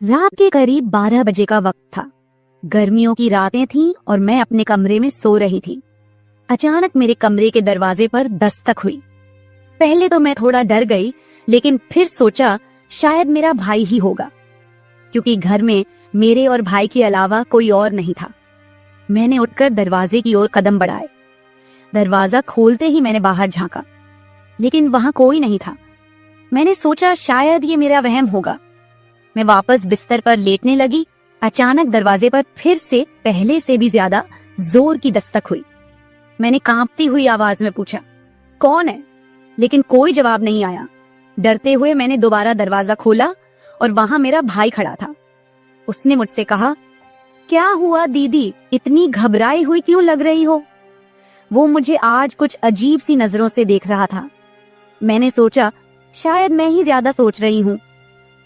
रात के करीब 12 बजे का वक्त था। गर्मियों की रातें थीं और मैं अपने कमरे में सो रही थी। अचानक मेरे कमरे के दरवाजे पर दस्तक हुई। पहले तो मैं थोड़ा डर गई, लेकिन फिर सोचा शायद मेरा भाई ही होगा, क्योंकि घर में मेरे और भाई के अलावा कोई और नहीं था। मैंने उठकर दरवाजे की ओर कदम बढ़ाए। दरवाजा खोलते ही मैंने बाहर झांका, लेकिन वहां कोई नहीं था। मैंने सोचा शायद ये मेरा वहम होगा। मैं वापस बिस्तर पर लेटने लगी। अचानक दरवाजे पर फिर से पहले से भी ज्यादा जोर की दस्तक हुई। मैंने कांपती हुई आवाज में पूछा, कौन है? लेकिन कोई जवाब नहीं आया। डरते हुए मैंने दोबारा दरवाजा खोला और वहां मेरा भाई खड़ा था। उसने मुझसे कहा, क्या हुआ दीदी, इतनी घबराई हुई क्यों लग रही हो? वो मुझे आज कुछ अजीब सी नजरों से देख रहा था। मैंने सोचा शायद मैं ही ज्यादा सोच रही हूँ,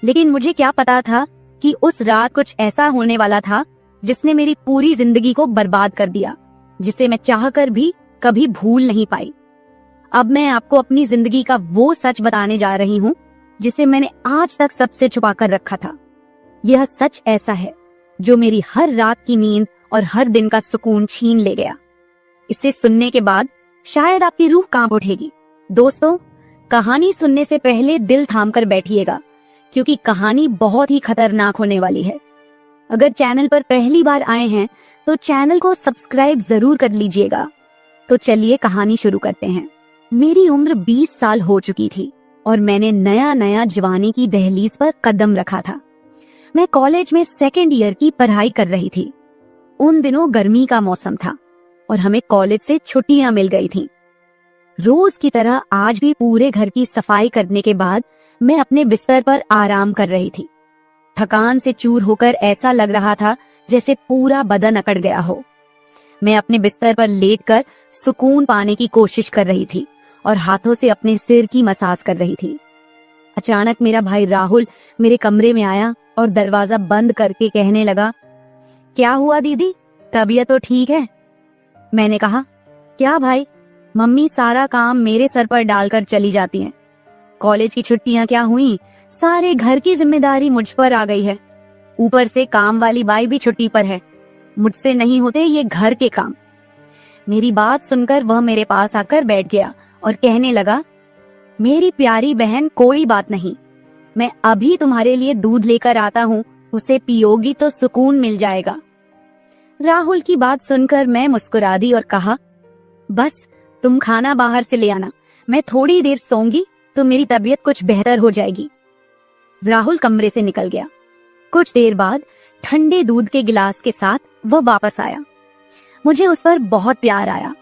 लेकिन मुझे क्या पता था कि उस रात कुछ ऐसा होने वाला था जिसने मेरी पूरी जिंदगी को बर्बाद कर दिया, जिसे मैं चाहकर भी कभी भूल नहीं पाई। अब मैं आपको अपनी जिंदगी का वो सच बताने जा रही हूँ जिसे मैंने आज तक सबसे छुपा कर रखा था। यह सच ऐसा है जो मेरी हर रात की नींद और हर दिन का सुकून छीन ले गया। इसे सुनने के बाद शायद आपकी रूह कांप उठेगी। दोस्तों, कहानी सुनने से पहले दिल थाम कर बैठिएगा, क्योंकि कहानी बहुत ही खतरनाक होने वाली है। अगर चैनल पर पहली बार आए हैं तो चैनल को सब्सक्राइब जरूर कर लीजिएगा। तो चलिए कहानी शुरू करते हैं। मेरी उम्र 20 साल हो चुकी थी और मैंने नया नया जवानी की दहलीज पर कदम रखा था। मैं कॉलेज में सेकेंड ईयर की पढ़ाई कर रही थी। उन दिनों गर्मी का मौसम था और हमें कॉलेज से छुट्टियां मिल गई थीं। रोज की तरह आज भी पूरे घर की सफाई करने के बाद मैं अपने बिस्तर पर आराम कर रही थी। थकान से चूर होकर ऐसा लग रहा था जैसे पूरा बदन अकड़ गया हो। मैं अपने बिस्तर पर लेटकर सुकून पाने की कोशिश कर रही थी और हाथों से अपने सिर की मसाज कर रही थी। अचानक मेरा भाई राहुल मेरे कमरे में आया और दरवाजा बंद करके कहने लगा, क्या हुआ दीदी, तबीयत तो ठीक है? मैंने कहा, क्या भाई, मम्मी सारा काम मेरे सर पर डालकर चली जाती हैं। कॉलेज की छुट्टियां क्या हुई, सारे घर की जिम्मेदारी मुझ पर आ गई है। ऊपर से काम वाली बाई भी छुट्टी पर है। मुझसे नहीं होते ये घर के काम। मेरी बात सुनकर वह मेरे पास आकर बैठ गया और कहने लगा, मेरी प्यारी बहन, कोई बात नहीं, मैं अभी तुम्हारे लिए दूध लेकर आता हूँ, उसे पियोगी तो सुकून मिल जाएगा। राहुल की बात सुनकर मैं मुस्कुरा दी और कहा, बस तुम खाना बाहर से ले आना, मैं थोड़ी देर सोऊंगी तो मेरी तबीयत कुछ बेहतर हो जाएगी। राहुल कमरे से निकल गया। कुछ देर बाद ठंडे दूध के गिलास के साथ वह वापस आया। मुझे उस पर बहुत प्यार आया।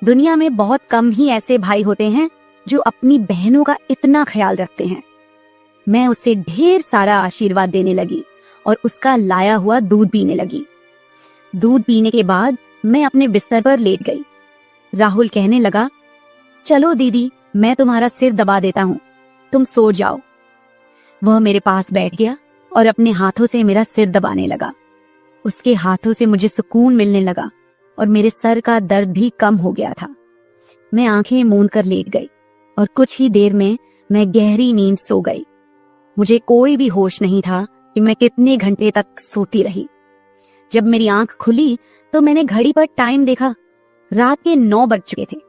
दुनिया में बहुत कम ही ऐसे भाई होते हैं जो अपनी बहनों का इतना ख्याल रखते हैं। मैं उसे ढेर सारा आशीर्वाद देने लगी और उसका लाया हुआ दूध पीने लगी। दूध पीने के बाद मैं अपने बिस्तर पर लेट गई। राहुल कहने लगा, चलो दीदी, मैं तुम्हारा सिर दबा देता हूँ, तुम सो जाओ। वह मेरे पास बैठ गया और अपने हाथों से मेरा सिर दबाने लगा। उसके हाथों से मुझे सुकून मिलने लगा और मेरे सर का दर्द भी कम हो गया था। मैं आंखें मूंद कर लेट गई और कुछ ही देर में मैं गहरी नींद सो गई। मुझे कोई भी होश नहीं था कि मैं कितने घंटे तक सोती रही। जब मेरी आंख खुली तो मैंने घड़ी पर टाइम देखा। रात के 9 बज चुके थे।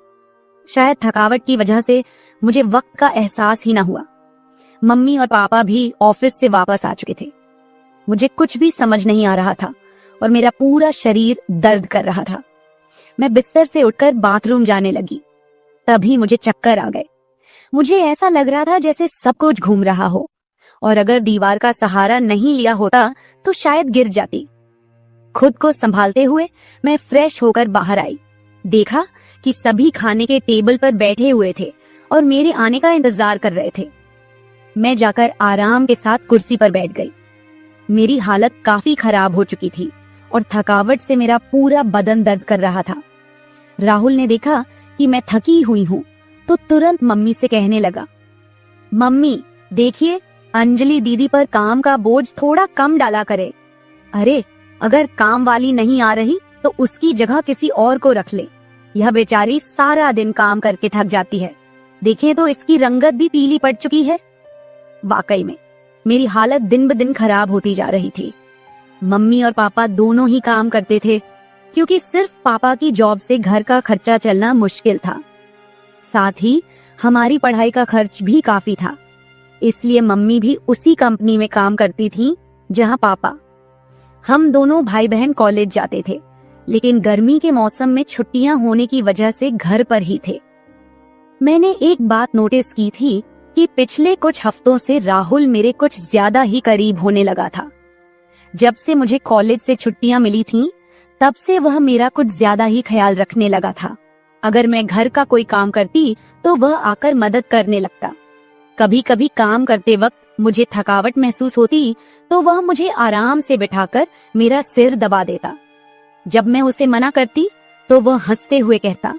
शायद थकावट की वजह से मुझे वक्त का एहसास ही न हुआ। मम्मी और पापा भी ऑफिस से वापस आ चुके थे। मुझे कुछ भी समझ नहीं आ रहा था और मेरा पूरा शरीर दर्द कर रहा था। मैं बिस्तर से उठकर बाथरूम जाने लगी। तभी मुझे चक्कर आ गए। मुझे ऐसा लग रहा था जैसे सब कुछ घूम रहा हो और अगर दीवार का सहारा नहीं लिया होता तो शायद गिर जाती। खुद को संभालते हुए मैं फ्रेश होकर बाहर आई। देखा कि सभी खाने के टेबल पर बैठे हुए थे और मेरे आने का इंतजार कर रहे थे। मैं जाकर आराम के साथ कुर्सी पर बैठ गई। मेरी हालत काफी खराब हो चुकी थी और थकावट से मेरा पूरा बदन दर्द कर रहा था। राहुल ने देखा कि मैं थकी हुई हूँ तो तुरंत मम्मी से कहने लगा, मम्मी देखिए, अंजलि दीदी पर काम का बोझ थोड़ा कम डाला करे। अरे, अगर काम वाली नहीं आ रही तो उसकी जगह किसी और को रख ले। यह बेचारी सारा दिन काम करके थक जाती है। देखें तो इसकी रंगत भी पीली पड़ चुकी है। वाकई में मेरी हालत दिन ब दिन खराब होती जा रही थी। मम्मी और पापा दोनों ही काम करते थे, क्योंकि सिर्फ पापा की जॉब से घर का खर्चा चलना मुश्किल था। साथ ही हमारी पढ़ाई का खर्च भी काफी था, इसलिए मम्मी भी उसी कंपनी में काम करती थी जहां पापा। हम दोनों भाई बहन कॉलेज जाते थे, लेकिन गर्मी के मौसम में छुट्टियां होने की वजह से घर पर ही थे। मैंने एक बात नोटिस की थी कि पिछले कुछ हफ्तों से राहुल मेरे कुछ ज्यादा ही करीब होने लगा था। जब से मुझे कॉलेज से छुट्टियां मिली थीं, तब से वह मेरा कुछ ज्यादा ही ख्याल रखने लगा था। अगर मैं घर का कोई काम करती तो वह आकर मदद करने लगता। कभी कभी काम करते वक्त मुझे थकावट महसूस होती तो वह मुझे आराम से बिठाकर मेरा सिर दबा देता। जब मैं उसे मना करती तो वह हंसते हुए कहता,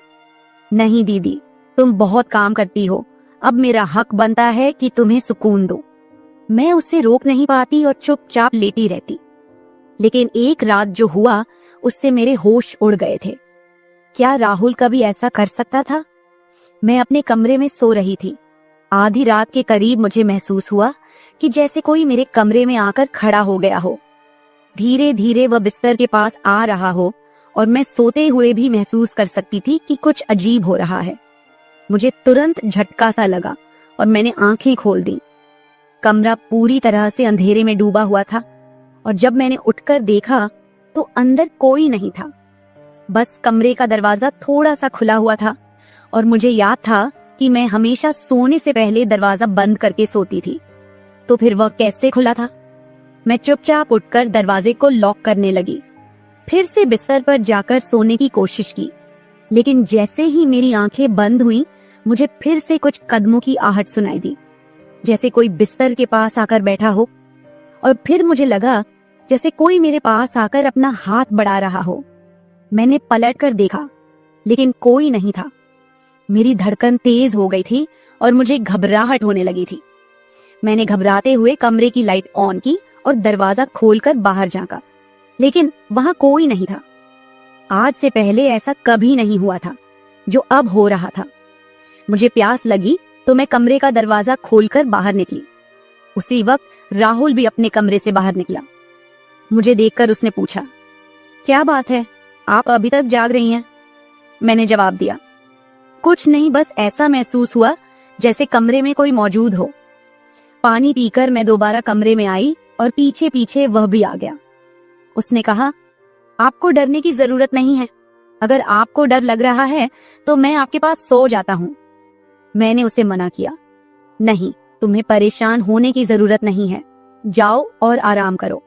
नहीं दीदी, तुम बहुत काम करती हो, अब मेरा हक बनता है कि तुम्हें सुकून दो। मैं उसे रोक नहीं पाती और चुपचाप लेटी रहती। लेकिन एक रात जो हुआ, उससे मेरे होश उड़ गए थे। क्या राहुल कभी ऐसा कर सकता था? मैं अपने कमरे में सो रही थी। आधी रात के करीब मुझे महसूस हुआ कि जैसे कोई मेरे कमरे में आकर खड़ा हो गया हो। धीरे धीरे वह बिस्तर के पास आ रहा हो और मैं सोते हुए भी महसूस कर सकती थी कि कुछ अजीब हो रहा है। मुझे तुरंत झटका सा लगा और मैंने आंखें खोल दी। कमरा पूरी तरह से अंधेरे में डूबा हुआ था और जब मैंने उठकर देखा तो अंदर कोई नहीं था। बस कमरे का दरवाजा थोड़ा सा खुला हुआ था और मुझे याद था कि मैं हमेशा सोने से पहले दरवाजा बंद करके सोती थी। तो फिर वह कैसे खुला था? मैं चुपचाप उठकर दरवाजे को लॉक करने लगी। फिर से बिस्तर पर जाकर सोने की कोशिश की, लेकिन जैसे ही मेरी आंखें बंद हुईं, मुझे फिर से कुछ कदमों की आहट सुनाई दी, जैसे कोई बिस्तर के पास आकर बैठा हो। और फिर मुझे लगा जैसे कोई मेरे पास आकर अपना हाथ बढ़ा रहा हो। मैंने पलट कर देखा, लेकिन कोई नहीं था। मेरी धड़कन तेज हो गई थी और मुझे घबराहट होने लगी थी। मैंने घबराते हुए कमरे की लाइट ऑन की और दरवाजा खोलकर बाहर झांका, लेकिन वहां कोई नहीं था। आज से पहले ऐसा कभी नहीं हुआ था जो अब हो रहा था। मुझे प्यास लगी तो मैं कमरे का दरवाजा खोलकर बाहर निकली। उसी वक्त राहुल भी अपने कमरे से बाहर निकला। मुझे देखकर उसने पूछा, क्या बात है, आप अभी तक जाग रही हैं? मैंने जवाब दिया, कुछ नहीं, बस ऐसा महसूस हुआ जैसे कमरे में कोई मौजूद हो। पानी पीकर मैं दोबारा कमरे में आई और पीछे पीछे वह भी आ गया। उसने कहा, आपको डरने की जरूरत नहीं है। अगर आपको डर लग रहा है तो मैं आपके पास सो जाता हूँ। मैंने उसे मना किया, नहीं, तुम्हें परेशान होने की जरूरत नहीं है, जाओ और आराम करो।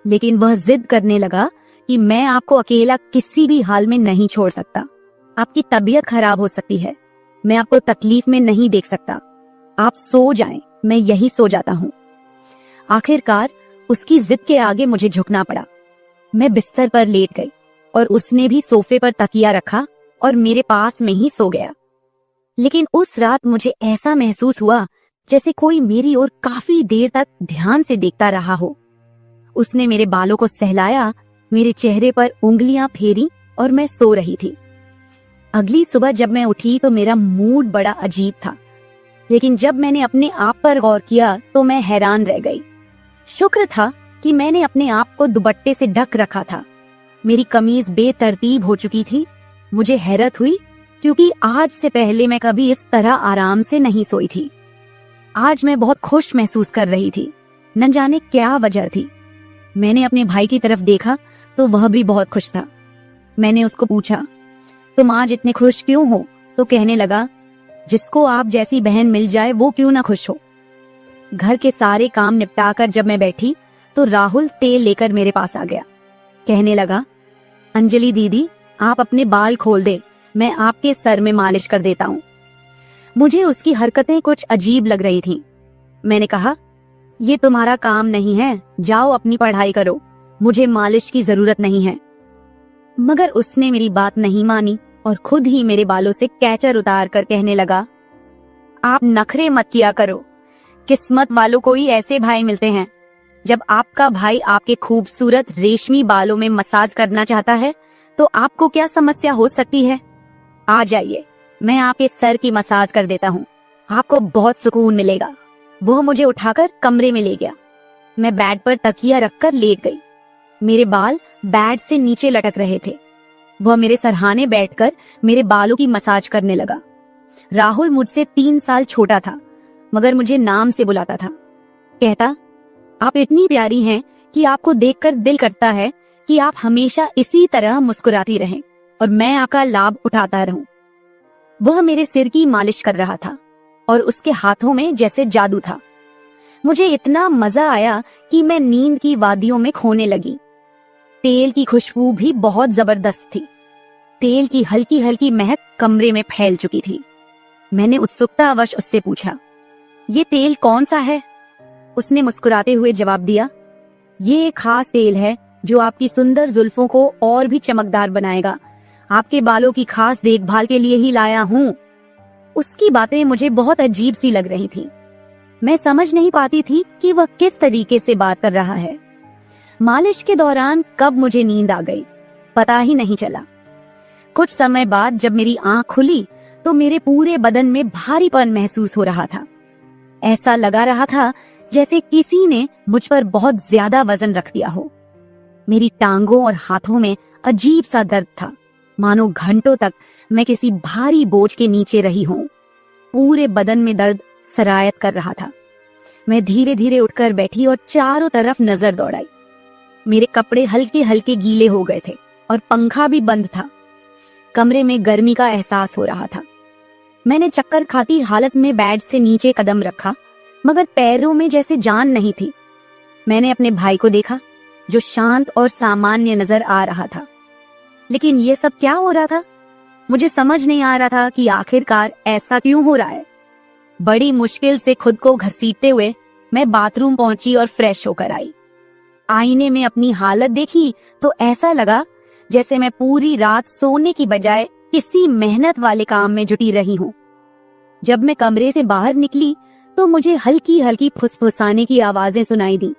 लेकिन वह जिद करने लगा कि मैं आपको अकेला किसी भी हाल में नहीं छोड़ सकता। आपकी तबीयत खराब हो सकती है, मैं आपको तकलीफ में नहीं देख सकता। आप सो जाएं, मैं यही सो जाता हूँ। आखिरकार उसकी जिद के आगे मुझे झुकना पड़ा। मैं बिस्तर पर लेट गई और उसने भी सोफे पर तकिया रखा और मेरे पास में ही सो गया। लेकिन उस रात मुझे ऐसा महसूस हुआ जैसे कोई मेरी ओर काफी देर तक ध्यान से देखता रहा हो। उसने मेरे बालों को सहलाया, मेरे चेहरे पर उंगलियां फेरी और मैं सो रही थी। अगली सुबह जब मैं उठी तो मेरा मूड बड़ा अजीब था, लेकिन जब मैंने अपने आप पर गौर किया तो मैं हैरान रह गई। शुक्र था कि मैंने अपने आप को दुपट्टे से ढक रखा था। मेरी कमीज बेतरतीब हो चुकी थी। मुझे हैरत हुई क्योंकि आज से पहले मैं कभी इस तरह आराम से नहीं सोई थी। आज मैं बहुत खुश महसूस कर रही थी, न जाने क्या वजह थी। मैंने अपने भाई की तरफ देखा तो वह भी बहुत खुश था। मैंने उसको पूछा, तुम आज इतने खुश क्यों हो? तो कहने लगा, जिसको आप जैसी बहन मिल जाए वो क्यों ना खुश हो। घर के सारे काम निपटाकर जब मैं बैठी तो राहुल तेल लेकर मेरे पास आ गया। कहने लगा, अंजलि दीदी, आप अपने बाल खोल दे, मैं आपके सर में मालिश कर देता हूँ। मुझे उसकी हरकतें कुछ अजीब लग रही थीं। मैंने कहा, ये तुम्हारा काम नहीं है, जाओ अपनी पढ़ाई करो, मुझे मालिश की जरूरत नहीं है। मगर उसने मेरी बात नहीं मानी और खुद ही मेरे बालों से कैचर उतार कर कहने लगा, आप नखरे मत किया करो, किस्मत वालों को ही ऐसे भाई मिलते हैं। जब आपका भाई आपके खूबसूरत रेशमी बालों में मसाज करना चाहता है तो आपको क्या समस्या हो सकती है? आ जाइए, मैं आपके सर की मसाज कर देता हूँ, आपको बहुत सुकून मिलेगा। वो मुझे उठाकर कमरे में ले गया। मैं बेड पर तकिया रखकर लेट गई। मेरे बाल बेड से नीचे लटक रहे थे। वह मेरे सरहाने बैठकर मेरे बालों की मसाज करने लगा। राहुल मुझसे 3 साल छोटा था, मगर मुझे नाम से बुलाता था। कहता, आप इतनी प्यारी हैं कि आपको देखकर दिल करता है कि आप हमेशा इसी तरह मुस्कुराती रहें और मैं आपका लाभ उठाता रहूं। वह मेरे सिर की मालिश कर रहा था और उसके हाथों में जैसे जादू था। मुझे इतना मजा आया कि मैं नींद की वादियों में खोने लगी। तेल की खुशबू भी बहुत जबरदस्त थी। तेल की हल्की हल्की महक कमरे में फैल चुकी थी। मैंने उत्सुकतावश उससे पूछा, ये तेल कौन सा है? उसने मुस्कुराते हुए जवाब दिया, ये एक खास तेल है जो आपकी सुंदर जुल्फों को और भी चमकदार बनाएगा। आपके बालों की खास देखभाल के लिए ही लाया हूँ। उसकी बातें मुझे बहुत अजीब सी लग रही थी। मैं समझ नहीं पाती थी कि वह किस तरीके से बात कर रहा है। मालिश के दौरान कब मुझे नींद आ गई, पता ही नहीं चला। कुछ समय बाद जब मेरी आंख खुली तो मेरे पूरे बदन में भारीपन महसूस हो रहा था। ऐसा लगा रहा था जैसे किसी ने मुझ पर बहुत ज्यादा वजन रख दिया हो। मेरी टांगों और हाथों में अजीब सा दर्द था, मानो घंटों तक मैं किसी भारी बोझ के नीचे रही हूँ। पूरे बदन में दर्द सरायत कर रहा था। मैं धीरे धीरे उठकर बैठी और चारों तरफ नजर दौड़ाई। मेरे कपड़े हल्के हल्के गीले हो गए थे और पंखा भी बंद था। कमरे में गर्मी का एहसास हो रहा था। मैंने चक्कर खाती हालत में बेड से नीचे कदम रखा, मगर पैरों में जैसे जान नहीं थी। मैंने अपने भाई को देखा जो शांत और सामान्य नजर आ रहा था। लेकिन ये सब क्या हो रहा था? मुझे समझ नहीं आ रहा था कि आखिरकार ऐसा क्यों हो रहा है। बड़ी मुश्किल से खुद को घसीटते हुए मैं बाथरूम पहुंची और फ्रेश होकर आई। आईने में अपनी हालत देखी तो ऐसा लगा जैसे मैं पूरी रात सोने की बजाय किसी मेहनत वाले काम में जुटी रही हूँ। जब मैं कमरे से बाहर निकली तो मुझे हल्की हल्की फुसफुसाने की आवाजें सुनाई दी।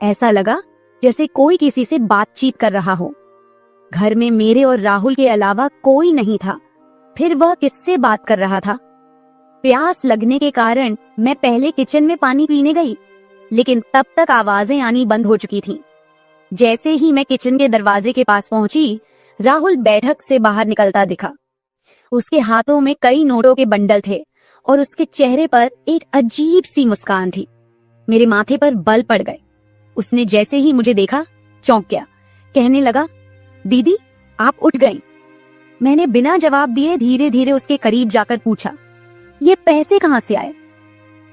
ऐसा लगा जैसे कोई किसी से बातचीत कर रहा हो। घर में मेरे और राहुल के अलावा कोई नहीं था। फिर वह किससे बात कर रहा था? प्यास लगने के कारण मैं पहले किचन में पानी पीने गई, लेकिन तब तक आवाजें आनी बंद हो चुकी थीं। जैसे ही मैं किचन के दरवाजे के पास पहुंची, राहुल बैठक से बाहर निकलता दिखा। उसके हाथों में कई नोटों के बंडल थे और उसके चेहरे पर एक अजीब सी मुस्कान थी। मेरे माथे पर बल पड़ गए। उसने जैसे ही मुझे देखा चौंक गया। कहने लगा, दीदी आप उठ गईं। मैंने बिना जवाब दिए धीरे धीरे उसके करीब जाकर पूछा, ये पैसे कहाँ से आए?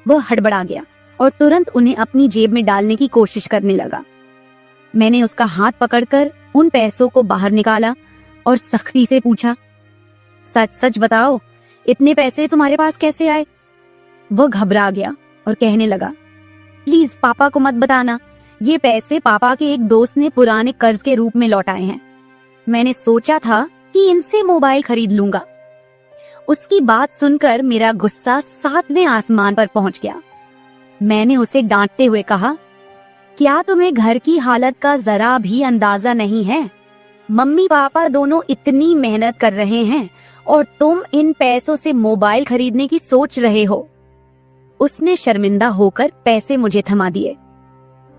वह हड़बड़ा गया और तुरंत उन्हें अपनी जेब में डालने की कोशिश करने लगा। मैंने उसका हाथ पकड़कर उन पैसों को बाहर निकाला और सख्ती से पूछा, सच सच बताओ, इतने पैसे तुम्हारे पास कैसे आए? वह घबरा गया और कहने लगा, प्लीज पापा को मत बताना। ये पैसे पापा के एक दोस्त ने पुराने कर्ज के रूप में लौटाए हैं। मैंने सोचा था कि इनसे मोबाइल खरीद लूंगा। उसकी बात सुनकर मेरा गुस्सा 7वें आसमान पर पहुंच गया। मैंने उसे डांटते हुए कहा, क्या तुम्हें घर की हालत का जरा भी अंदाजा नहीं है? मम्मी पापा दोनों इतनी मेहनत कर रहे हैं और तुम इन पैसों से मोबाइल खरीदने की सोच रहे हो। उसने शर्मिंदा होकर पैसे मुझे थमा दिए।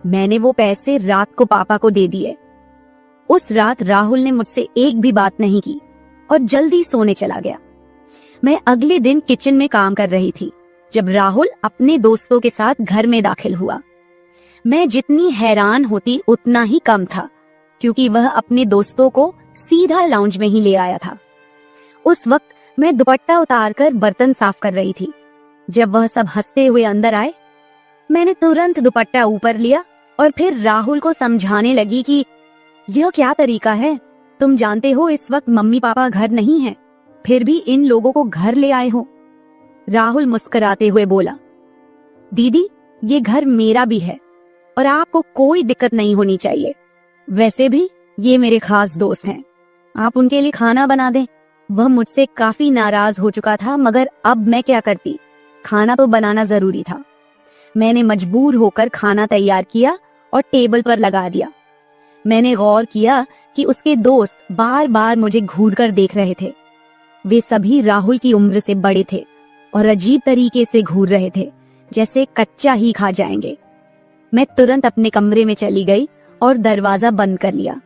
मैंने वो पैसे रात को पापा को दे दिए। उस रात राहुल ने मुझसे एक भी बात नहीं की और जल्दी सोने चला गया। मैं अगले दिन किचन में काम कर रही थी जब राहुल अपने दोस्तों के साथ घर में दाखिल हुआ। मैं जितनी हैरान होती उतना ही कम था, क्योंकि वह अपने दोस्तों को सीधा लाउंज में ही ले आया था। उस वक्त मैं दुपट्टा उतारकर बर्तन साफ कर रही थी। जब वह सब हंसते हुए अंदर आए, मैंने तुरंत दुपट्टा ऊपर लिया और फिर राहुल को समझाने लगी कि यह क्या तरीका है? तुम जानते हो इस वक्त मम्मी पापा घर नहीं हैं, फिर भी इन लोगों को घर ले आए हो। राहुल मुस्कुराते हुए बोला, दीदी ये घर मेरा भी है और आपको कोई दिक्कत नहीं होनी चाहिए। वैसे भी ये मेरे खास दोस्त हैं, आप उनके लिए खाना बना दें। वह मुझसे काफी नाराज हो चुका था, मगर अब मैं क्या करती? खाना तो बनाना जरूरी था। मैंने मजबूर होकर खाना तैयार किया और टेबल पर लगा दिया। मैंने गौर किया कि उसके दोस्त बार बार मुझे घूर कर देख रहे थे। वे सभी राहुल की उम्र से बड़े थे और अजीब तरीके से घूर रहे थे, जैसे कच्चा ही खा जाएंगे। मैं तुरंत अपने कमरे में चली गई और दरवाजा बंद कर लिया।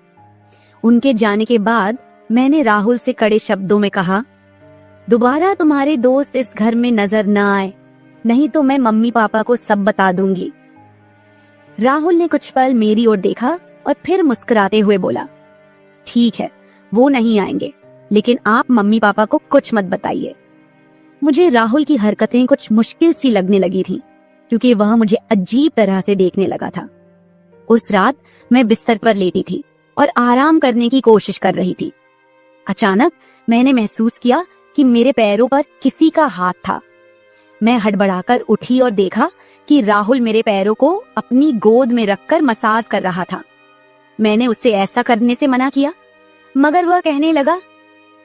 उनके जाने के बाद मैंने राहुल से कड़े शब्दों में कहा, दोबारा तुम्हारे दोस्त इस घर में नजर न आए, नहीं तो मैं मम्मी पापा को सब बता दूंगी। राहुल ने कुछ पल मेरी ओर देखा और फिर मुस्कुराते हुए बोला, ठीक है, वो नहीं आएंगे, लेकिन आप मम्मी पापा को कुछ मत बताइए। मुझे राहुल की हरकतें कुछ मुश्किल सी लगने लगी थी, क्योंकि वह मुझे अजीब तरह से देखने लगा था। उस रात मैं बिस्तर पर लेटी थी और आराम करने की कोशिश कर रही थी। अचानक मैंने महसूस किया कि मेरे पैरों पर किसी का हाथ था। मैं हड़बड़ाकर उठी और देखा कि राहुल मेरे पैरों को अपनी गोद में रखकर मसाज कर रहा था। मैंने उससे ऐसा करने से मना किया, मगर वह कहने लगा,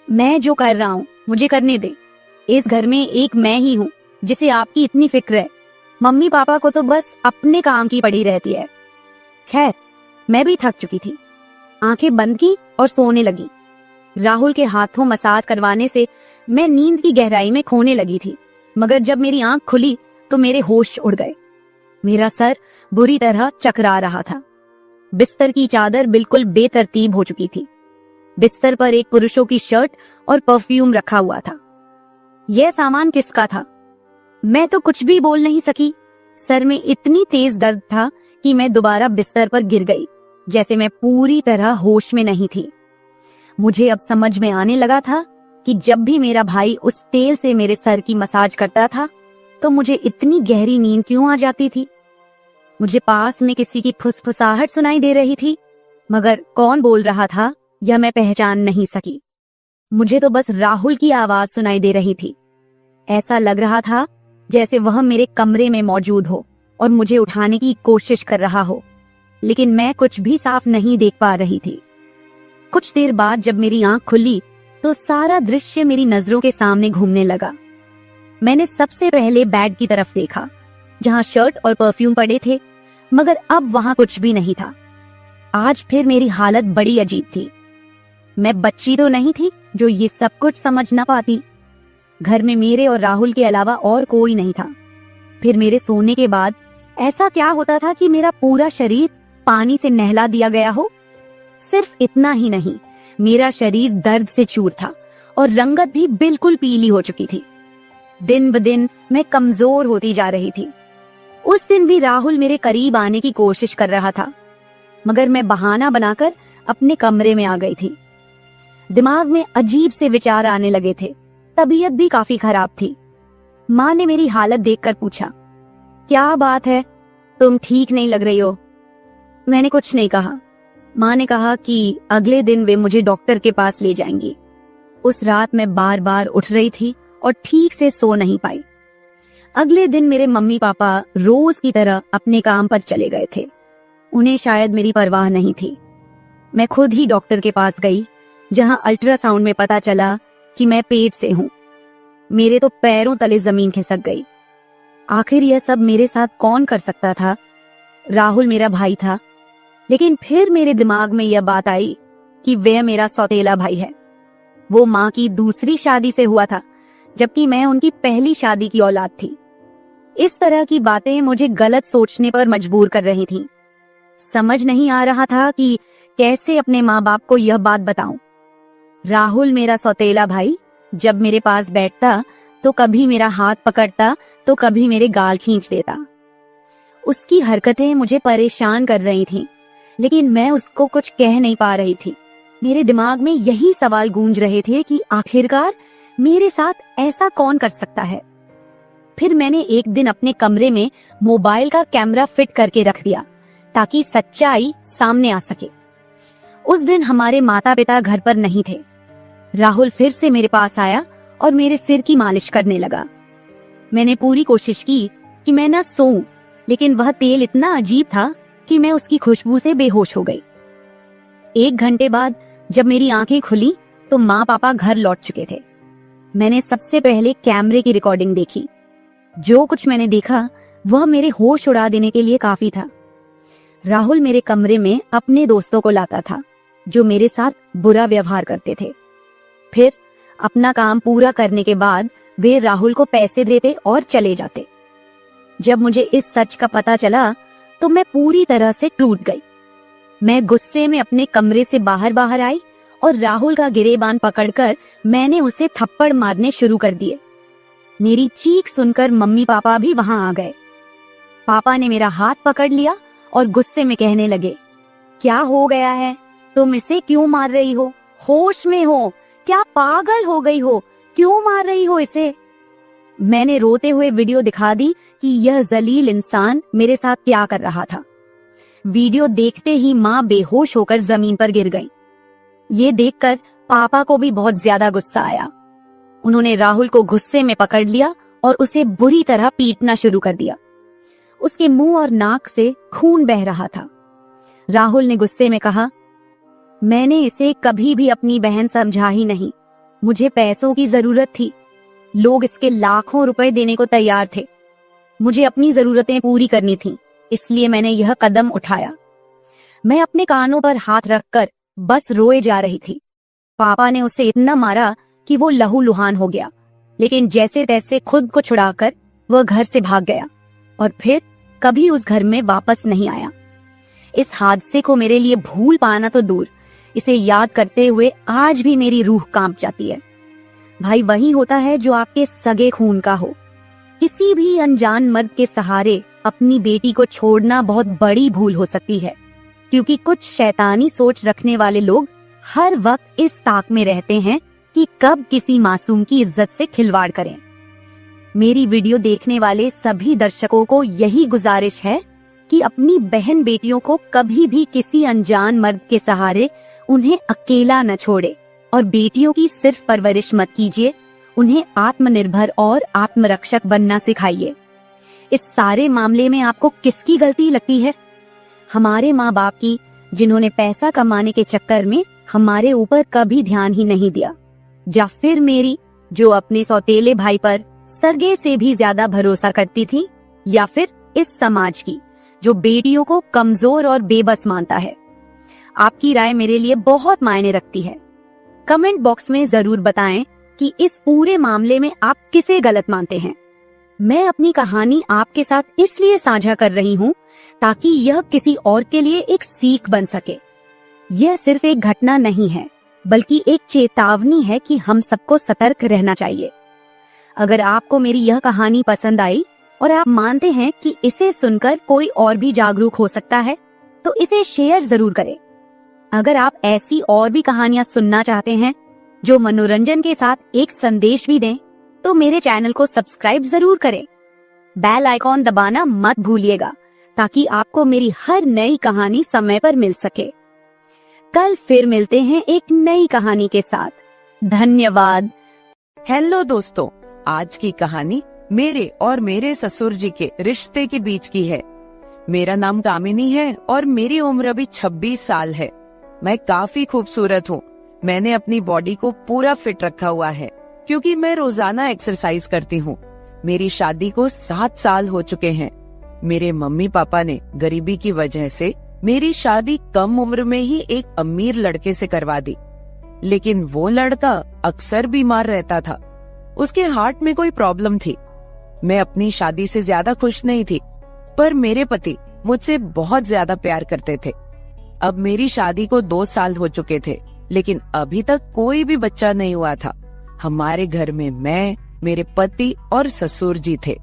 मैं जो कर रहा हूँ मुझे करने दे। इस घर में एक मैं ही हूँ जिसे आपकी इतनी फिक्र है। मम्मी पापा को तो बस अपने काम की पड़ी रहती है। खैर, मैं भी थक चुकी थी। आंखें बंद की और सोने लगी। राहुल के हाथों मसाज करवाने से मैं नींद की गहराई में खोने लगी थी, मगर जब मेरी आंख खुली तो मेरे होश उड़ गए। मेरा सर बुरी तरह चकरा रहा था। बिस्तर की चादर बिल्कुल बेतरतीब हो चुकी थी। बिस्तर पर एक पुरुषों की शर्ट और परफ्यूम रखा हुआ था। यह सामान किसका था? मैं तो कुछ भी बोल नहीं सकी। सर में इतनी तेज दर्द था कि मैं दोबारा बिस्तर पर गिर गई, जैसे मैं पूरी तरह होश में नहीं थी। मुझे अब समझ में आने लगा था कि जब भी मेरा भाई उस तेल से मेरे सर की मसाज करता था तो मुझे इतनी गहरी नींद क्यों आ जाती थी। मुझे पास में किसी की फुसफुसाहट सुनाई दे रही थी, मगर कौन बोल रहा था यह मैं पहचान नहीं सकी। मुझे तो बस राहुल की आवाज सुनाई दे रही थी। ऐसा लग रहा था जैसे वह मेरे कमरे में मौजूद हो और मुझे उठाने की कोशिश कर रहा हो, लेकिन मैं कुछ भी साफ नहीं देख पा रही थी। कुछ देर बाद जब मेरी आंख खुली तो सारा दृश्य मेरी नजरों के सामने घूमने लगा। मैंने सबसे पहले बेड की तरफ देखा, जहां शर्ट और परफ्यूम पड़े थे, मगर अब वहां कुछ भी नहीं था। आज फिर मेरी हालत बड़ी अजीब थी। मैं बच्ची तो नहीं थी जो ये सब कुछ समझ ना पाती। घर में मेरे और राहुल के अलावा और कोई नहीं था। फिर मेरे सोने के बाद ऐसा क्या होता था कि मेरा पूरा शरीर पानी से नहला दिया गया हो। सिर्फ इतना ही नहीं, मेरा शरीर दर्द से चूर था और रंगत भी बिल्कुल पीली हो चुकी थी। दिन ब दिन मैं कमजोर होती जा रही थी। उस दिन भी राहुल मेरे करीब आने की कोशिश कर रहा था, मगर मैं बहाना बनाकर अपने कमरे में आ गई थी। दिमाग में अजीब से विचार आने लगे थे। तबीयत भी काफी खराब थी। माँ ने मेरी हालत देखकर पूछा, क्या बात है, तुम ठीक नहीं लग रही हो। मैंने कुछ नहीं कहा। माँ ने कहा कि अगले दिन वे मुझे डॉक्टर के पास ले जाएंगी। उस रात मैं बार बार उठ रही थी और ठीक से सो नहीं पाई। अगले दिन मेरे मम्मी पापा रोज की तरह अपने काम पर चले गए थे। उन्हें शायद मेरी परवाह नहीं थी। मैं खुद ही डॉक्टर के पास गई, जहां अल्ट्रासाउंड में पता चला कि मैं पेट से हूं। मेरे तो पैरों तले जमीन खिसक गई। आखिर यह सब मेरे साथ कौन कर सकता था? राहुल मेरा भाई था, लेकिन फिर मेरे दिमाग में यह बात आई कि वह मेरा सौतेला भाई है। वो माँ की दूसरी शादी से हुआ था, जबकि मैं उनकी पहली शादी की औलाद थी। इस तरह की बातें मुझे गलत सोचने पर मजबूर कर रही थीं। समझ नहीं आ रहा था कि कैसे अपने माँ बाप को यह बात बताऊं। राहुल मेरा सौतेला भाई जब मेरे पास बैठता तो कभी मेरा हाथ पकड़ता तो कभी मेरे गाल खींच देता। उसकी हरकतें मुझे परेशान कर रही थीं, लेकिन मैं उसको कुछ कह नहीं पा रही थी। मेरे दिमाग में यही सवाल गूंज रहे थे कि आखिरकार मेरे साथ ऐसा कौन कर सकता है। फिर मैंने एक दिन अपने कमरे में मोबाइल का कैमरा फिट करके रख दिया ताकि सच्चाई सामने आ सके। उस दिन हमारे माता पिता घर पर नहीं थे। राहुल फिर से मेरे पास आया और मेरे सिर की मालिश करने लगा। मैंने पूरी कोशिश की कि मैं न सोऊं, लेकिन वह तेल इतना अजीब था कि मैं उसकी खुशबू से बेहोश हो गई। 1 घंटे बाद जब मेरी आंखें खुली तो माँ पापा घर लौट चुके थे। मैंने सबसे पहले कैमरे की रिकॉर्डिंग देखी। जो कुछ मैंने देखा वह मेरे होश उड़ा देने के लिए काफी था। राहुल मेरे कमरे में अपने दोस्तों को लाता था जो मेरे साथ बुरा व्यवहार करते थे। फिर अपना काम पूरा करने के बाद वे राहुल को पैसे देते और चले जाते। जब मुझे इस सच का पता चला तो मैं पूरी तरह से टूट गई। मैं गुस्से में अपने कमरे से बाहर आई और राहुल का गिरेबान पकड़कर मैंने उसे थप्पड़ मारने शुरू कर दिए। मेरी चीख सुनकर मम्मी पापा भी वहां आ गए। पापा ने मेरा हाथ पकड़ लिया और गुस्से में कहने लगे, क्या हो गया है? तुम इसे क्यों मार रही हो? होश में हो? क्या पागल हो गई हो? क्यों मार रही हो इसे? मैंने रोते हुए वीडियो दिखा दी कि यह जलील इंसान मेरे साथ क्या कर रहा था। वीडियो देखते ही माँ बेहोश होकर जमीन पर गिर गई। ये देखकर पापा को भी बहुत ज्यादा गुस्सा आया। उन्होंने राहुल को गुस्से में पकड़ लिया और उसे बुरी तरह पीटना शुरू कर दिया। उसके मुंह और नाक से खून बह रहा था। राहुल ने गुस्से में कहा, मैंने इसे कभी भी अपनी बहन समझा ही नहीं। मुझे पैसों की जरूरत थी। लोग इसके लाखों रुपए देने को तैयार थे। मुझे अपनी जरूरतें पूरी करनी थी, इसलिए मैंने यह कदम उठाया। मैं अपने कानों पर हाथ रखकर बस रोए जा रही थी। पापा ने उसे इतना मारा कि वो लहूलुहान हो गया, लेकिन जैसे तैसे खुद को छुड़ाकर वह घर से भाग गया और फिर कभी उस घर में वापस नहीं आया। इस हादसे को मेरे लिए भूल पाना तो दूर, इसे याद करते हुए आज भी मेरी रूह कांप जाती है। भाई वही होता है जो आपके सगे खून का हो। किसी भी अनजान मर्द के सहारे अपनी बेटी को छोड़ना बहुत बड़ी भूल हो सकती है, क्योंकि कुछ शैतानी सोच रखने वाले लोग हर वक्त इस ताक में रहते हैं कि कब किसी मासूम की इज्जत से खिलवाड़ करें। मेरी वीडियो देखने वाले सभी दर्शकों को यही गुजारिश है कि अपनी बहन बेटियों को कभी भी किसी अनजान मर्द के सहारे उन्हें अकेला न छोड़े और बेटियों की सिर्फ परवरिश मत कीजिए, उन्हें आत्मनिर्भर और आत्मरक्षक बनना सिखाइए। इस सारे मामले में आपको किसकी गलती लगती है? हमारे माँ बाप की, जिन्होंने पैसा कमाने के चक्कर में हमारे ऊपर कभी ध्यान ही नहीं दिया, या फिर मेरी, जो अपने सौतेले भाई पर सरगे से भी ज्यादा भरोसा करती थी, या फिर इस समाज की, जो बेटियों को कमजोर और बेबस मानता है। आपकी राय मेरे लिए बहुत मायने रखती है। कमेंट बॉक्स में जरूर बताएं कि इस पूरे मामले में आप किसे गलत मानते हैं। मैं अपनी कहानी आपके साथ इसलिए साझा कर रही हूँ ताकि यह किसी और के लिए एक सीख बन सके। यह सिर्फ एक घटना नहीं है, बल्कि एक चेतावनी है कि हम सबको सतर्क रहना चाहिए। अगर आपको मेरी यह कहानी पसंद आई और आप मानते हैं कि इसे सुनकर कोई और भी जागरूक हो सकता है, तो इसे शेयर जरूर करें। अगर आप ऐसी और भी कहानियां सुनना चाहते हैं जो मनोरंजन के साथ एक संदेश भी दें, तो मेरे चैनल को सब्सक्राइब जरूर करें। बेल आइकॉन दबाना मत भूलिएगा ताकि आपको मेरी हर नई कहानी समय पर मिल सके। कल फिर मिलते हैं एक नई कहानी के साथ। धन्यवाद। हेलो दोस्तों, आज की कहानी मेरे और मेरे ससुर जी के रिश्ते के बीच की है। मेरा नाम कामिनी है और मेरी उम्र अभी 26 साल है। मैं काफी खूबसूरत हूँ। मैंने अपनी बॉडी को पूरा फिट रखा हुआ है क्योंकि मैं रोजाना एक्सरसाइज करती हूँ। मेरी शादी को 7 साल हो चुके हैं। मेरे मम्मी पापा ने गरीबी की वजह से मेरी शादी कम उम्र में ही एक अमीर लड़के से करवा दी, लेकिन वो लड़का अक्सर बीमार रहता था। उसके हार्ट में कोई प्रॉब्लम थी। मैं अपनी शादी से ज्यादा खुश नहीं थी, पर मेरे पति मुझसे बहुत ज्यादा प्यार करते थे। अब मेरी शादी को 2 साल हो चुके थे, लेकिन अभी तक कोई भी बच्चा नहीं हुआ था। हमारे घर में मैं, मेरे पति और ससुर जी थे।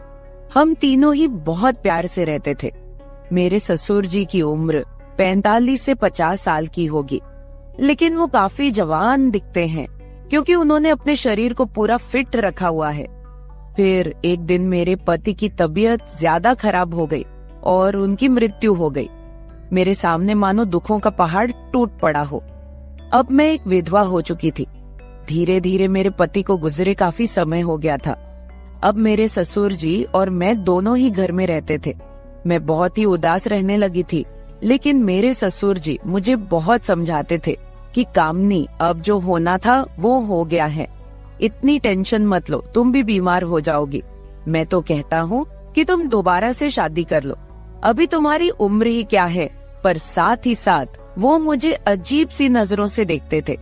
हम तीनों ही बहुत प्यार से रहते थे। मेरे ससुर जी की उम्र 45 से 50 साल की होगी, लेकिन वो काफी जवान दिखते हैं क्योंकि उन्होंने अपने शरीर को पूरा फिट रखा हुआ है। फिर एक दिन मेरे पति की तबीयत ज्यादा खराब हो गई और उनकी मृत्यु हो गई। मेरे सामने मानो दुखों का पहाड़ टूट पड़ा हो। अब मैं एक विधवा हो चुकी थी। धीरे धीरे मेरे पति को गुजरे काफी समय हो गया था। अब मेरे ससुर जी और मैं दोनों ही घर में रहते थे। मैं बहुत ही उदास रहने लगी थी, लेकिन मेरे ससुर जी मुझे बहुत समझाते थे कि कामनी, अब जो होना था वो हो गया है, इतनी टेंशन मत लो, तुम भी बीमार हो जाओगी। मैं तो कहता हूँ कि तुम दोबारा से शादी कर लो, अभी तुम्हारी उम्र ही क्या है। पर साथ ही साथ वो मुझे अजीब सी नजरों से देखते थे।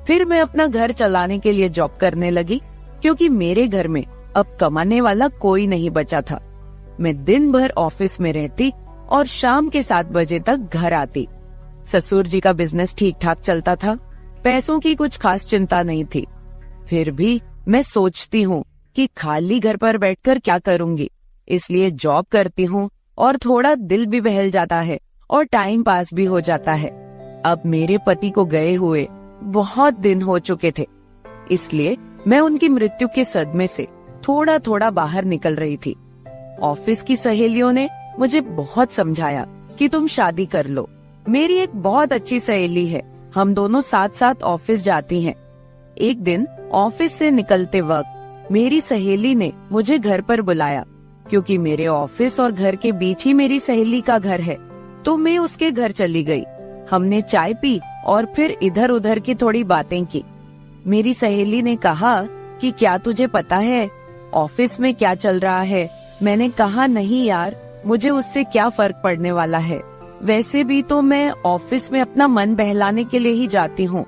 फिर मैं अपना घर चलाने के लिए जॉब करने लगी क्योंकि मेरे घर में अब कमाने वाला कोई नहीं बचा था। मैं दिन भर ऑफिस में रहती और शाम के 7 बजे तक घर आती। ससुर जी का बिजनेस ठीक ठाक चलता था, पैसों की कुछ खास चिंता नहीं थी। फिर भी मैं सोचती हूँ कि खाली घर पर बैठकर क्या करूँगी, इसलिए जॉब करती हूँ और थोड़ा दिल भी बहल जाता है और टाइम पास भी हो जाता है। अब मेरे पति को गए हुए बहुत दिन हो चुके थे, इसलिए मैं उनकी मृत्यु के सदमे से थोड़ा थोड़ा बाहर निकल रही थी। ऑफिस की सहेलियों ने मुझे बहुत समझाया कि तुम शादी कर लो। मेरी एक बहुत अच्छी सहेली है, हम दोनों साथ साथ ऑफिस जाती हैं। एक दिन ऑफिस से निकलते वक्त मेरी सहेली ने मुझे घर पर बुलाया, क्योंकि मेरे ऑफिस और घर के बीच ही मेरी सहेली का घर है, तो मैं उसके घर चली गई। हमने चाय पी और फिर इधर उधर की थोड़ी बातें की। मेरी सहेली ने कहा कि क्या तुझे पता है ऑफिस में क्या चल रहा है? मैंने कहा नहीं यार, मुझे उससे क्या फर्क पड़ने वाला है, वैसे भी तो मैं ऑफिस में अपना मन बहलाने के लिए ही जाती हूँ।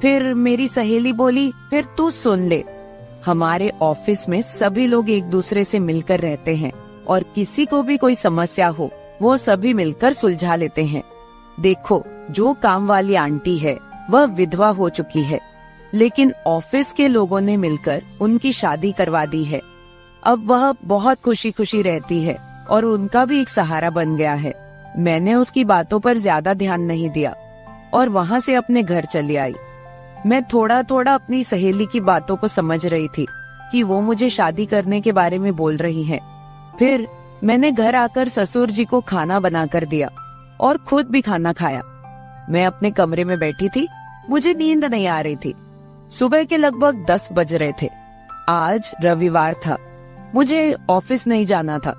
फिर मेरी सहेली बोली, फिर तू सुन ले, हमारे ऑफिस में सभी लोग एक दूसरे से मिलकर रहते हैं और किसी को भी कोई समस्या हो वो सभी मिलकर सुलझा लेते हैं। देखो, जो काम वाली आंटी है वह विधवा हो चुकी है, लेकिन ऑफिस के लोगों ने मिलकर उनकी शादी करवा दी है। अब वह बहुत खुशी खुशी रहती है और उनका भी एक सहारा बन गया है। मैंने उसकी बातों पर ज्यादा ध्यान नहीं दिया और वहाँ से अपने घर चली आई। मैं थोड़ा थोड़ा अपनी सहेली की बातों को समझ रही थी कि वो मुझे शादी करने के बारे में बोल रही हैं। फिर मैंने घर आकर ससुर जी को खाना बनाकर दिया और खुद भी खाना खाया। मैं अपने कमरे में बैठी थी, मुझे नींद नहीं आ रही थी। सुबह के लगभग 10 बज रहे थे। आज रविवार था, मुझे ऑफिस नहीं जाना था।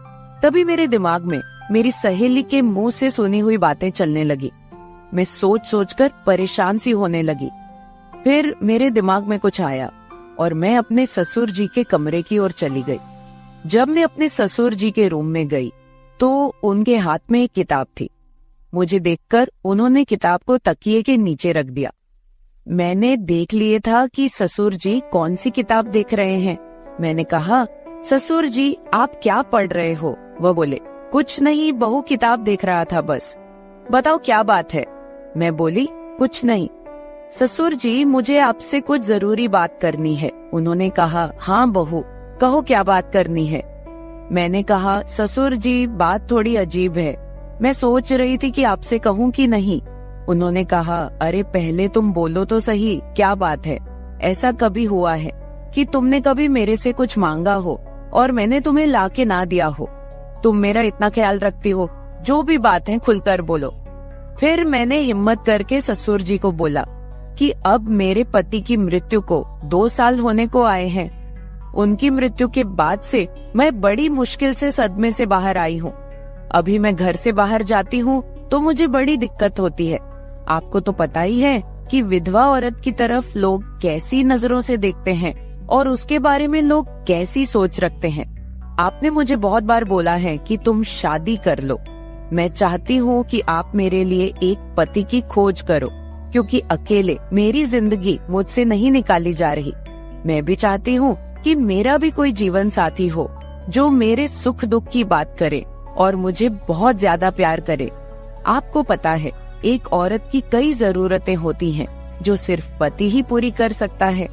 तभी मेरे दिमाग में मेरी सहेली के मुंह से सुनी हुई बातें चलने लगी। मैं सोच सोचकर परेशान सी होने लगी। फिर मेरे दिमाग में कुछ आया और मैं अपने ससुर जी के कमरे की ओर चली गई। जब मैं अपने ससुर जी के रूम में गई तो उनके हाथ में एक किताब थी। मुझे देखकर उन्होंने किताब को तकिए के नीचे रख दिया। मैंने देख लिए था कि ससुर जी कौन सी किताब देख रहे हैं। मैंने कहा, ससुर जी आप क्या पढ़ रहे हो? वह बोले, कुछ नहीं बहू, किताब देख रहा था बस। बताओ क्या बात है? मैं बोली, कुछ नहीं ससुर जी, मुझे आपसे कुछ जरूरी बात करनी है। उन्होंने कहा, हाँ बहू कहो, क्या बात करनी है? मैंने कहा, ससुर जी बात थोड़ी अजीब है, मैं सोच रही थी कि आपसे कहूँ कि नहीं। उन्होंने कहा, अरे पहले तुम बोलो तो सही, क्या बात है? ऐसा कभी हुआ है कि तुमने कभी मेरे से कुछ मांगा हो और मैंने तुम्हें लाके ना दिया हो? तुम मेरा इतना ख्याल रखती हो, जो भी बात है खुलकर बोलो। फिर मैंने हिम्मत करके ससुर जी को बोला कि अब मेरे पति की मृत्यु को 2 साल होने को आए हैं। उनकी मृत्यु के बाद से मैं बड़ी मुश्किल से सदमे से बाहर आई हूँ। अभी मैं घर से बाहर जाती हूँ तो मुझे बड़ी दिक्कत होती है। आपको तो पता ही है कि विधवा औरत की तरफ लोग कैसी नजरों से देखते हैं और उसके बारे में लोग कैसी सोच रखते हैं। आपने मुझे बहुत बार बोला है कि तुम शादी कर लो। मैं चाहती हूँ कि आप मेरे लिए एक पति की खोज करो, क्योंकि अकेले मेरी जिंदगी मुझसे नहीं निकाली जा रही। मैं भी चाहती हूँ कि मेरा भी कोई जीवन साथी हो जो मेरे सुख दुख की बात करे और मुझे बहुत ज्यादा प्यार करे। आपको पता है, एक औरत की कई जरूरतें होती हैं जो सिर्फ पति ही पूरी कर सकता है।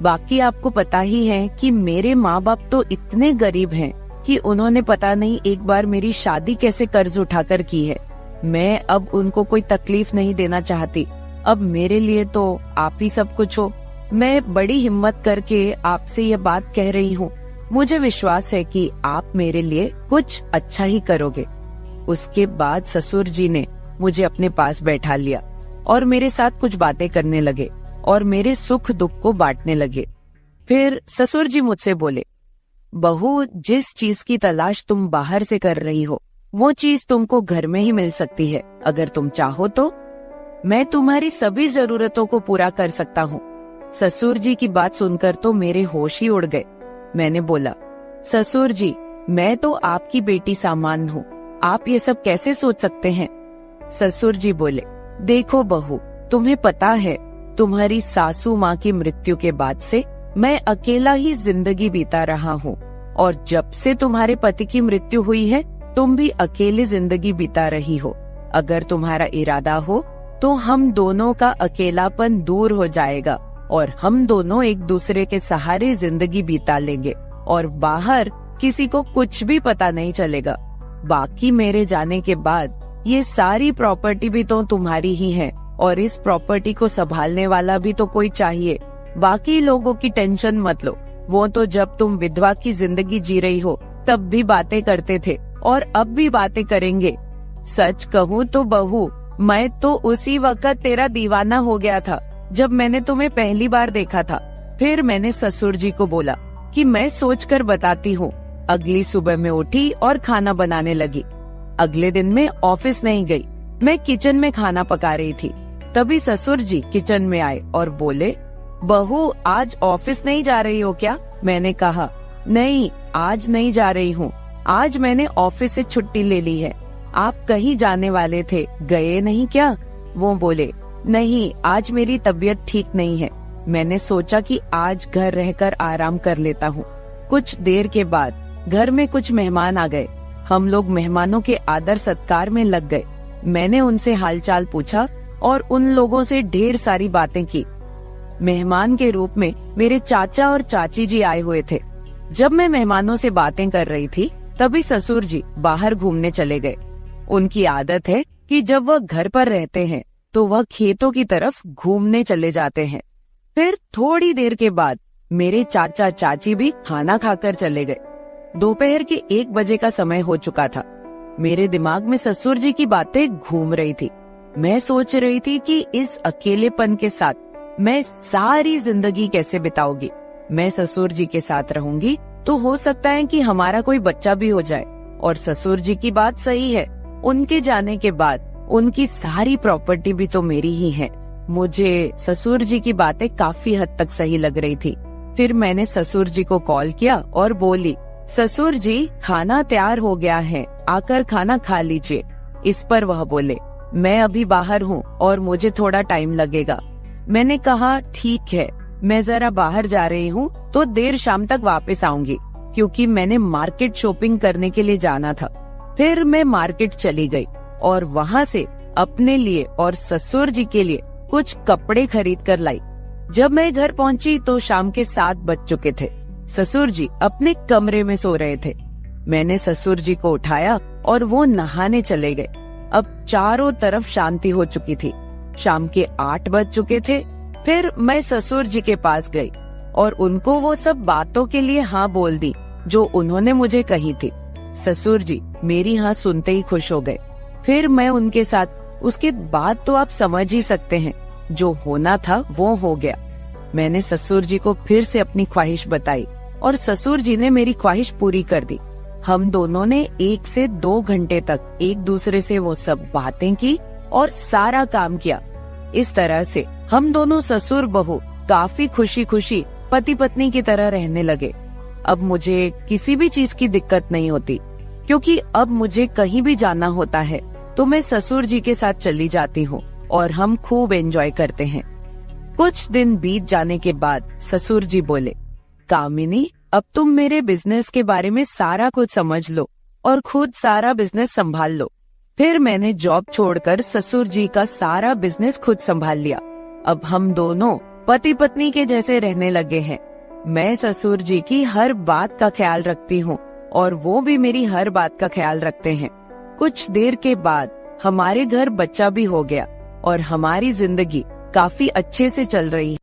बाकी आपको पता ही है कि मेरे माँ बाप तो इतने गरीब हैं कि उन्होंने पता नहीं एक बार मेरी शादी कैसे कर्ज उठाकर की है। मैं अब उनको कोई तकलीफ नहीं देना चाहती। अब मेरे लिए तो आप ही सब कुछ हो। मैं बड़ी हिम्मत करके आपसे ये बात कह रही हूँ। मुझे विश्वास है कि आप मेरे लिए कुछ अच्छा ही करोगे। उसके बाद ससुर जी ने मुझे अपने पास बैठा लिया और मेरे साथ कुछ बातें करने लगे और मेरे सुख दुख को बांटने लगे। फिर ससुर जी मुझसे बोले, बहू, जिस चीज की तलाश तुम बाहर से कर रही हो वो चीज तुमको घर में ही मिल सकती है। अगर तुम चाहो तो मैं तुम्हारी सभी जरूरतों को पूरा कर सकता हूँ। ससुर जी की बात सुनकर तो मेरे होश ही उड़ गए। मैंने बोला, ससुर जी, मैं तो आपकी बेटी सामान हूँ, आप ये सब कैसे सोच सकते हैं? ससुर जी बोले, देखो बहू, तुम्हें पता है तुम्हारी सासू माँ की मृत्यु के बाद से मैं अकेला ही जिंदगी बीता रहा हूँ। और जब से तुम्हारे पति की मृत्यु हुई है तुम भी अकेले जिंदगी बिता रही हो। अगर तुम्हारा इरादा हो तो हम दोनों का अकेलापन दूर हो जाएगा और हम दोनों एक दूसरे के सहारे जिंदगी बिता लेंगे और बाहर किसी को कुछ भी पता नहीं चलेगा। बाकी मेरे जाने के बाद ये सारी प्रॉपर्टी भी तो तुम्हारी ही है और इस प्रॉपर्टी को संभालने वाला भी तो कोई चाहिए। बाकी लोगों की टेंशन मत लो, वो तो जब तुम विधवा की जिंदगी जी रही हो तब भी बातें करते थे और अब भी बातें करेंगे। सच कहूँ तो बहू, मैं तो उसी वक्त तेरा दीवाना हो गया था जब मैंने तुम्हें पहली बार देखा था। फिर मैंने ससुर जी को बोला कि मैं सोचकर बताती हूँ। अगली सुबह में उठी और खाना बनाने लगी। अगले दिन मैं ऑफिस नहीं गई, मैं किचन में खाना पका रही थी। तभी ससुर जी किचन में आए और बोले, बहू आज ऑफिस नहीं जा रही हो क्या? मैंने कहा, नहीं आज नहीं जा रही हूँ, आज मैंने ऑफिस से छुट्टी ले ली है। आप कहीं जाने वाले थे, गए नहीं क्या? वो बोले, नहीं आज मेरी तबीयत ठीक नहीं है। मैंने सोचा कि आज घर रहकर आराम कर लेता हूँ। कुछ देर के बाद घर में कुछ मेहमान आ गए। हम लोग मेहमानों के आदर सत्कार में लग गए। मैंने उनसे हालचाल पूछा और उन लोगों से ढेर सारी बातें की। मेहमान के रूप में मेरे चाचा और चाची जी आए हुए थे। जब मैं मेहमानों से बातें कर रही थी तभी ससुर जी बाहर घूमने चले गए। उनकी आदत है कि जब वह घर पर रहते हैं तो वह खेतों की तरफ घूमने चले जाते हैं। फिर थोड़ी देर के बाद मेरे चाचा चाची भी खाना खाकर चले गए। दोपहर के 1 बजे का समय हो चुका था। मेरे दिमाग में ससुर जी की बातें घूम रही थी। मैं सोच रही थी कि इस अकेलेपन के साथ मैं सारी जिंदगी कैसे बिताऊंगी। मैं ससुर जी के साथ रहूंगी तो हो सकता है कि हमारा कोई बच्चा भी हो जाए। और ससुर जी की बात सही है, उनके जाने के बाद उनकी सारी प्रॉपर्टी भी तो मेरी ही है। मुझे ससुर जी की बातें काफी हद तक सही लग रही थी। फिर मैंने ससुर जी को कॉल किया और बोली, ससुर जी खाना तैयार हो गया है, आकर खाना खा लीजिए। इस पर वह बोले, मैं अभी बाहर हूँ और मुझे थोड़ा टाइम लगेगा। मैंने कहा ठीक है, मैं जरा बाहर जा रही हूँ तो देर शाम तक वापस आऊंगी, क्योंकि मैंने मार्केट शॉपिंग करने के लिए जाना था। फिर मैं मार्केट चली गई और वहाँ से अपने लिए और ससुर जी के लिए कुछ कपड़े खरीद कर लाई। जब मैं घर पहुँची तो शाम के 7 बज चुके थे। ससुर जी अपने कमरे में सो रहे थे। मैंने ससुर जी को उठाया और वो नहाने चले गए। अब चारों तरफ शांति हो चुकी थी। शाम के 8 बज चुके थे। फिर मैं ससुर जी के पास गई और उनको वो सब बातों के लिए हाँ बोल दी जो उन्होंने मुझे कही थी। ससुर जी मेरी हाँ सुनते ही खुश हो गए। फिर मैं उनके साथ, उसके बाद तो आप समझ ही सकते हैं, जो होना था वो हो गया। मैंने ससुर जी को फिर से अपनी ख्वाहिश बताई और ससुर जी ने मेरी ख्वाहिश पूरी कर दी। हम दोनों ने 1 से 2 घंटे तक एक दूसरे से वो सब बातें की और सारा काम किया। इस तरह से हम दोनों ससुर बहू काफी खुशी खुशी पति पत्नी की तरह रहने लगे। अब मुझे किसी भी चीज की दिक्कत नहीं होती, क्योंकि अब मुझे कहीं भी जाना होता है तो मैं ससुर जी के साथ चली जाती हूँ और हम खूब एंजॉय करते हैं। कुछ दिन बीत जाने के बाद ससुर जी बोले, कामिनी अब तुम मेरे बिजनेस के बारे में सारा कुछ समझ लो और खुद सारा बिजनेस संभाल लो। फिर मैंने जॉब छोड़कर ससुर जी का सारा बिजनेस खुद संभाल लिया। अब हम दोनों पति पत्नी के जैसे रहने लगे हैं। मैं ससुर जी की हर बात का ख्याल रखती हूँ और वो भी मेरी हर बात का ख्याल रखते हैं। कुछ देर के बाद हमारे घर बच्चा भी हो गया और हमारी जिंदगी काफी अच्छे से चल रही है।